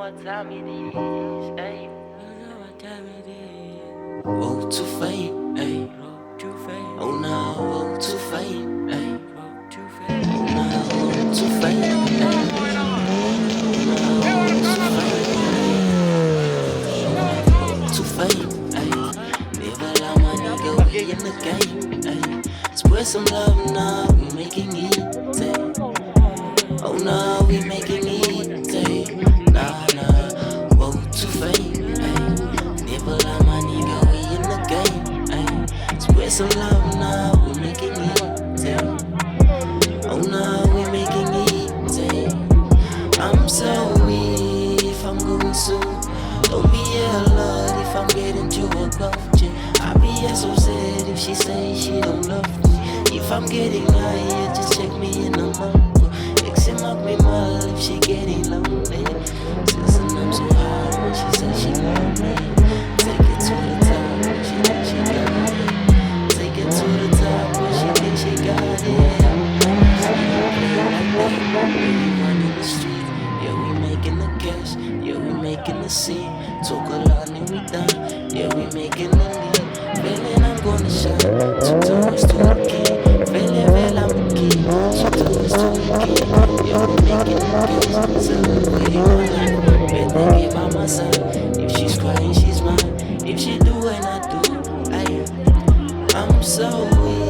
what time it is, ayy. You know what time it is. Woke to fame, ayy. Oh no, woke to fame, ayy. Oh no, woke to fame, ayy. To fame, ayy. Never allow my nigga, we in the game, ayy. Spread some love now, we making it, ayy. Oh no, we making it, ayy. Nah, woe to fame, ayy. Never allow my nigga, we in the game, ayy. Spread some love now, we making it, ayy. Oh no, we making it, ayy. I'm sorry if I'm going soon. Don't be a lot if I'm getting high, yeah, just check me in the morning. Exit my mama if she getting lonely. Listen, I'm so high when she says she love me. Take it to the top when she thinks she got it. Take it to the top when she thinks she got it. We running the street, yeah, we making the cash, yeah, we making the scene. Talk a lot and we done, yeah, we making the lead. Feeling I'm gonna shine, two doors to the king. Feeling well, I'm a king, two doors to the king. Yeah, we making the cash, celebrating my life. Better get by my side, if she's crying, she's mine. If she do and I do, I'm so weak.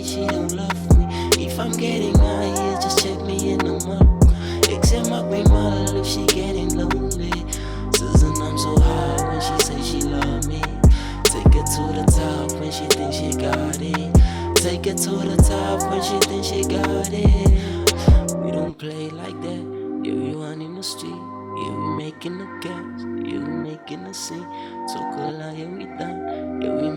She don't love me. If I'm getting high, yeah, just check me in the morning. Except my grandma if she getting lonely. Susan, I'm so high when she say she love me. Take it to the top when she think she got it. Take it to the top when she think she got it. We don't play like that. Yeah, we run in the street. Yeah, we making the gas. Yeah, we making the scene. So cool, yeah, we done. Yeah, we